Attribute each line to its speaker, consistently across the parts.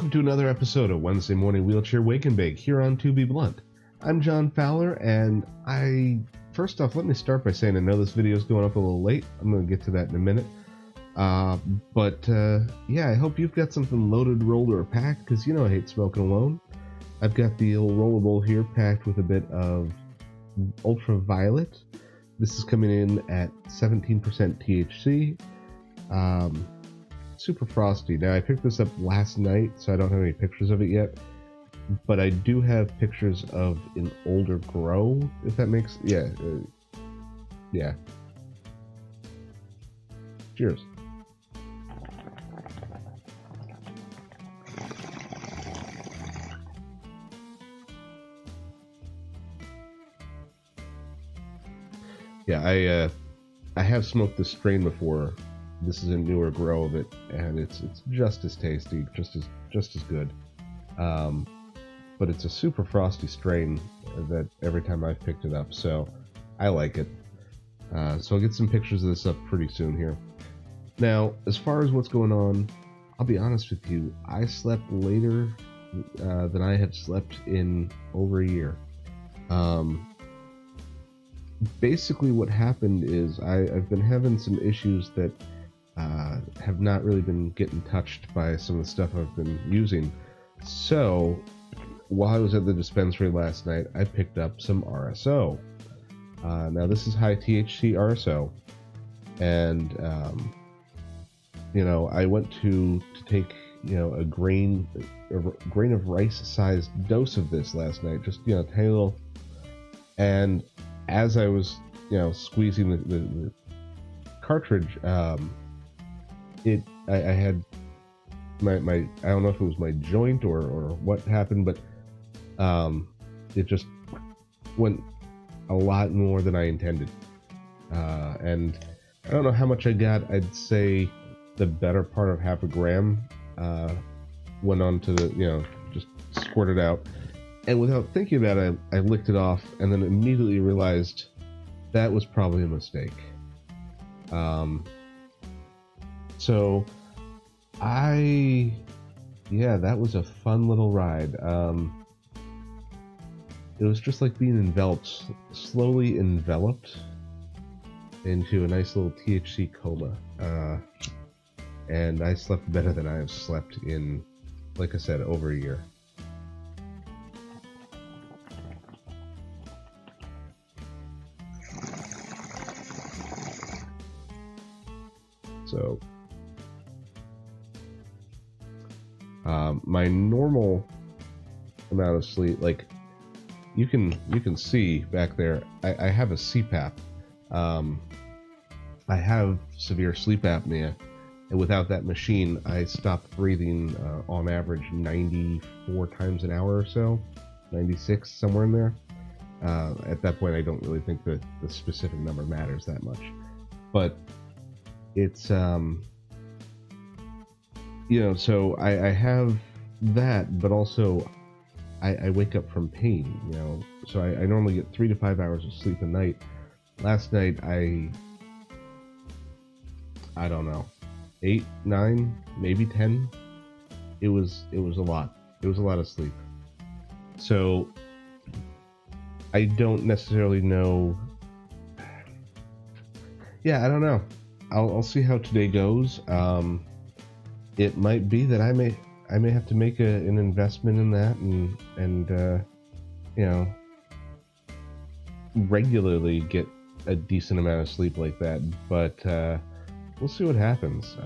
Speaker 1: welcome to another episode of Wednesday Morning Wheelchair Wake and Bake here on To Be Blunt. I'm John Fowler, and first off, let me start by saying I know this video is going up a little late. I'm going to get to that in a minute. Yeah, I hope you've got something loaded, rolled, or packed, because you know I hate smoking alone. I've got the old rollable here packed with a bit of ultraviolet. This is coming in at 17% THC. Super frosty. Now, I picked this up last night, so I don't have any pictures of it yet, but I do have pictures of an older grow, if that makes... yeah. Cheers. Yeah, I have smoked this strain before. This is a newer grow of it, and it's just as tasty, just as good. But it's a super frosty strain that every time I've picked it up, so I like it. So I'll get some pictures of this up pretty soon here. Now, as far as what's going on, I'll be honest with you, I slept later than I have slept in over a year. Basically what happened is I've been having some issues that have not really been getting touched by some of the stuff I've been using. So while I was at the dispensary last night, I picked up some RSO. Now this is high THC RSO, and I went to take a grain of rice sized dose of this last night, just tiny little. And as I was squeezing the cartridge, I had my I don't know if it was my joint or what happened, but it just went a lot more than I intended, and I don't know how much I got. I'd say the better part of half a gram went on to the just squirted out, and without thinking about it, I licked it off, and then immediately realized that was probably a mistake. So that was a fun little ride. It was just like being slowly enveloped into a nice little THC coma. And I slept better than I have slept in, like I said, over a year. So my normal amount of sleep, like you can see back there, I have a CPAP. I have severe sleep apnea, and without that machine, I stopped breathing on average 94 times an hour or so, 96, somewhere in there. At that point, I don't really think that the specific number matters that much, but it's so I have that, but also I wake up from pain, so I normally get 3 to 5 hours of sleep a night. Last night I don't know, 8, 9, maybe 10. It was a lot. It was a lot of sleep. So I don't necessarily know. Yeah, I don't know. I'll see how today goes. It might be that I may have to make an investment in that and regularly get a decent amount of sleep like that. But we'll see what happens.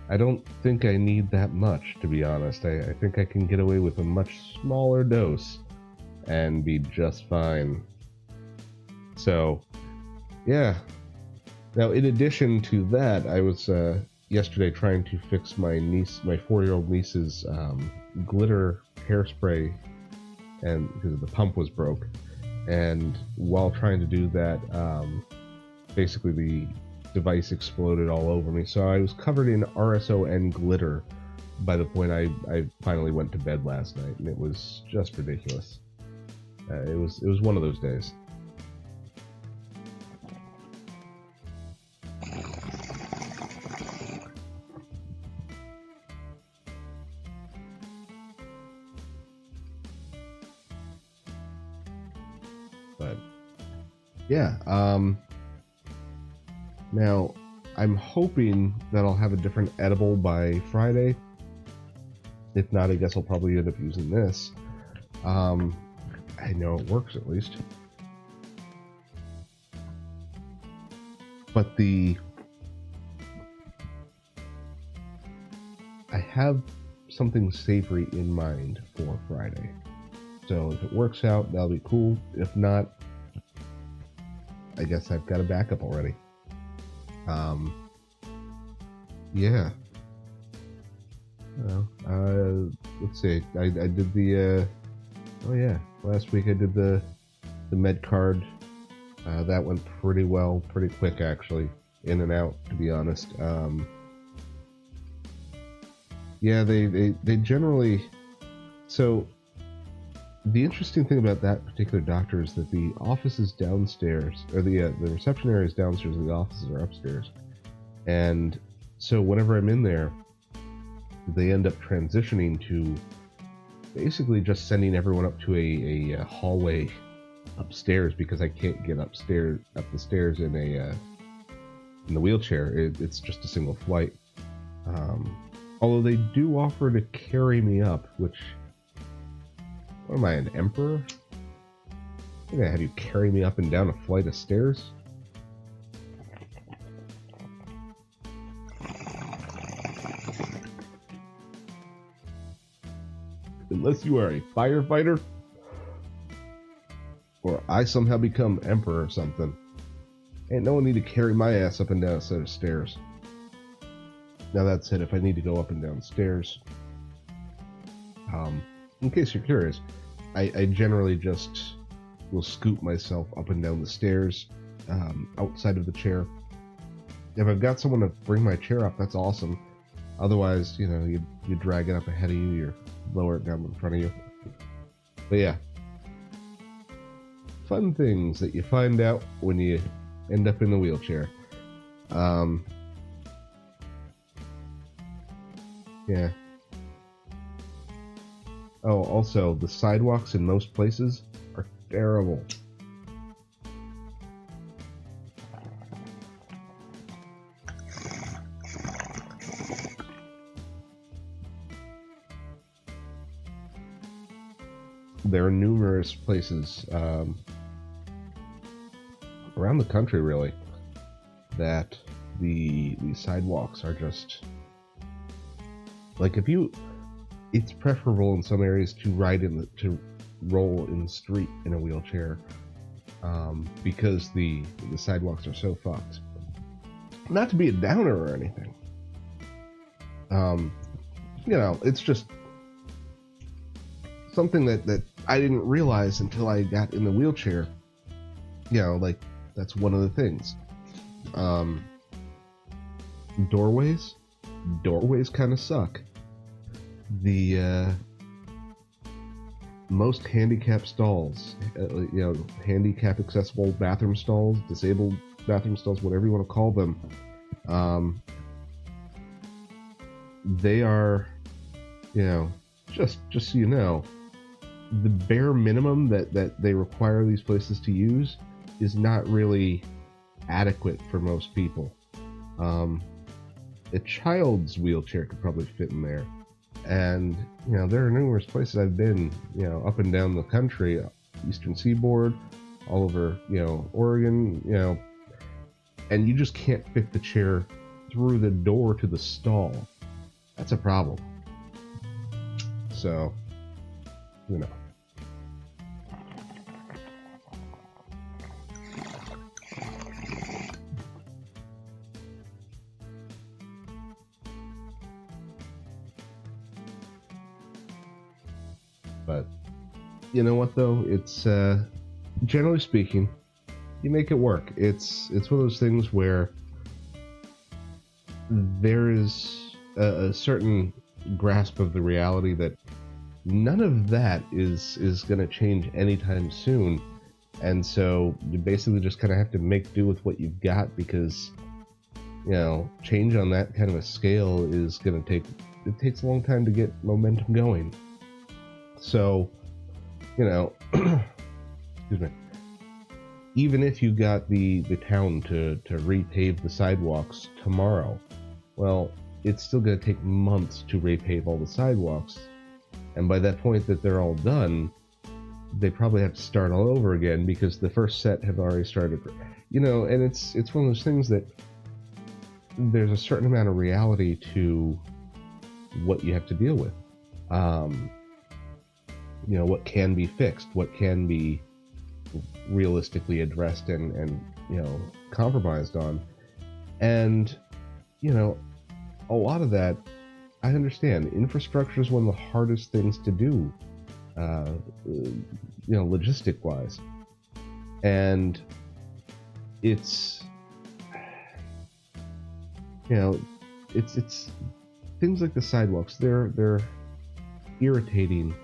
Speaker 1: I don't think I need that much, to be honest. I think I can get away with a much smaller dose and be just fine. So, yeah. Now, in addition to that, I was yesterday trying to fix my 4-year-old niece's glitter hairspray, and because the pump was broke. And while trying to do that, basically the device exploded all over me. So I was covered in RSO and glitter by the point I finally went to bed last night, and it was just ridiculous. It was one of those days. But yeah, now I'm hoping that I'll have a different edible by Friday. If not, I guess I'll probably end up using this. I know it works at least. But I have something savory in mind for Friday. So if it works out, that'll be cool. If not, I guess I've got a backup already. Yeah. Let's see. I did the. Oh yeah, last week I did the med card. That went pretty well, pretty quick actually, in and out, to be honest. Yeah, they generally. So the interesting thing about that particular doctor is that the office is downstairs, or the reception area is downstairs, and the offices are upstairs. And so whenever I'm in there, they end up transitioning to basically just sending everyone up to a hallway upstairs, because I can't get up the stairs in the wheelchair. It's just a single flight. Although they do offer to carry me up, which, what am I, an emperor? I'm gonna have you carry me up and down a flight of stairs? Unless you are a firefighter, or I somehow become emperor or something, ain't no one need to carry my ass up and down a set of stairs. Now that said, if I need to go up and down stairs, in case you're curious, I generally just will scoot myself up and down the stairs, outside of the chair. If I've got someone to bring my chair up, that's awesome. Otherwise, you drag it up ahead of you, or lower it down in front of you. But yeah, fun things that you find out when you end up in the wheelchair. Yeah. Oh, also, the sidewalks in most places are terrible. There are numerous places around the country, really, that the sidewalks are just like, it's preferable in some areas to roll in the street in a wheelchair, because the sidewalks are so fucked. Not to be a downer or anything. It's just something that I didn't realize until I got in the wheelchair. Like, that's one of the things. Doorways kind of suck. The most handicap stalls, handicap accessible bathroom stalls, disabled bathroom stalls, whatever you want to call them, they are, just so you know, the bare minimum that they require these places to use is not really adequate for most people. A child's wheelchair could probably fit in there. And, there are numerous places I've been, up and down the country, Eastern Seaboard, all over, Oregon, and you just can't fit the chair through the door to the stall. That's a problem. So, But you know what, though? It's generally speaking, you make it work. It's one of those things where there is a certain grasp of the reality that none of that is going to change anytime soon, and so you basically just kind of have to make do with what you've got, because change on that kind of a scale is going to takes a long time to get momentum going. So, excuse me. even if you got the town to repave the sidewalks tomorrow, well, it's still going to take months to repave all the sidewalks. And by that point that they're all done, they probably have to start all over again because the first set have already started. And it's one of those things that there's a certain amount of reality to what you have to deal with. What can be fixed, what can be realistically addressed and compromised on. And, a lot of that, I understand. Infrastructure is one of the hardest things to do, logistic-wise. And it's things like the sidewalks. They're irritating,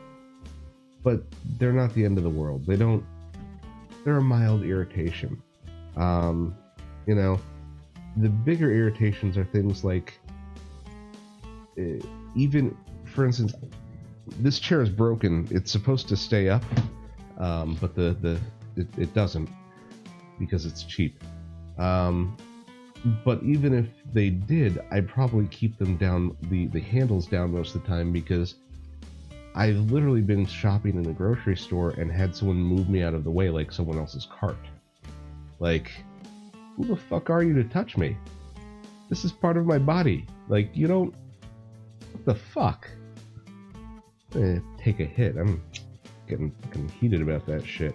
Speaker 1: but they're not the end of the world. They're a mild irritation. The bigger irritations are things like, even, for instance, this chair is broken. It's supposed to stay up, but it doesn't because it's cheap. But even if they did, I'd probably keep them down, the handles down most of the time, because I've literally been shopping in the grocery store and had someone move me out of the way like someone else's cart. Like, who the fuck are you to touch me? This is part of my body. Like, you don't... What the fuck? Take a hit. I'm getting fucking heated about that shit.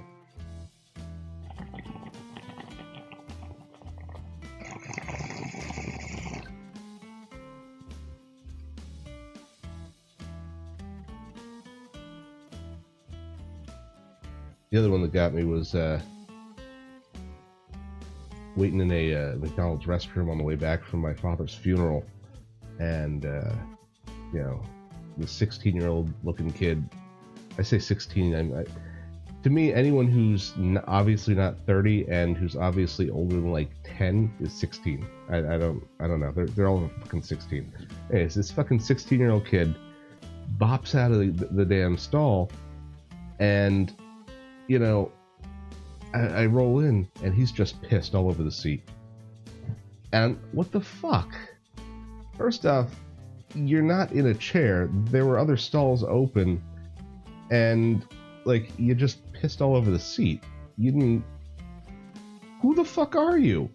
Speaker 1: The other one that got me was waiting in a McDonald's restroom on the way back from my father's funeral, and the 16-year-old looking kid. I say 16. To me, anyone who's obviously not 30 and who's obviously older than like 10 is 16. I don't know. They're all fucking 16. Anyways, this fucking 16-year-old kid bops out of the damn stall, and I roll in, and he's just pissed all over the seat. And what the fuck? First off, you're not in a chair. There were other stalls open, and, like, you just pissed all over the seat. You didn't... Who the fuck are you?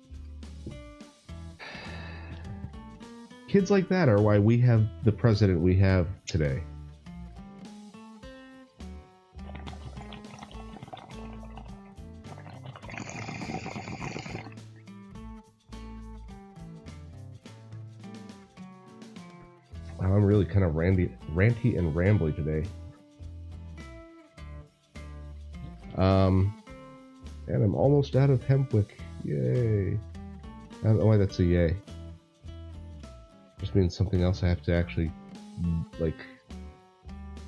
Speaker 1: Kids like that are why we have the president we have today. I'm really kind of ranty and rambly today. And I'm almost out of hempwick. Yay. I don't know why that's a yay. Just means something else I have to actually, like,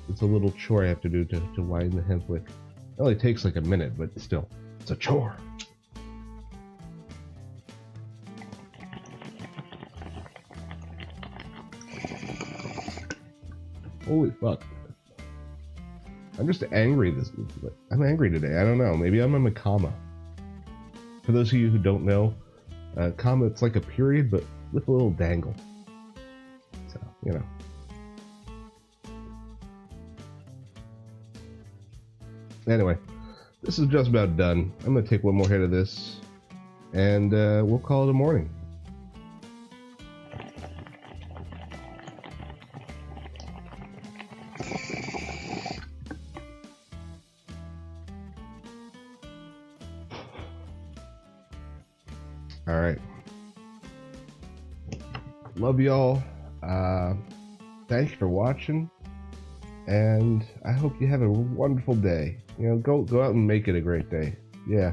Speaker 1: it's a little chore I have to do to wind the hempwick. It only takes like a minute, but still, it's a chore. Holy fuck. I'm just angry I'm angry today. I don't know. Maybe I'm in a comma. For those of you who don't know, comma, it's like a period, but with a little dangle. So, Anyway, this is just about done. I'm going to take one more hit of this, and we'll call it a morning. All right. Love y'all. Thanks for watching, and I hope you have a wonderful day. Go out and make it a great day. Yeah.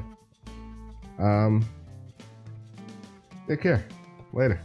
Speaker 1: Take care. Later.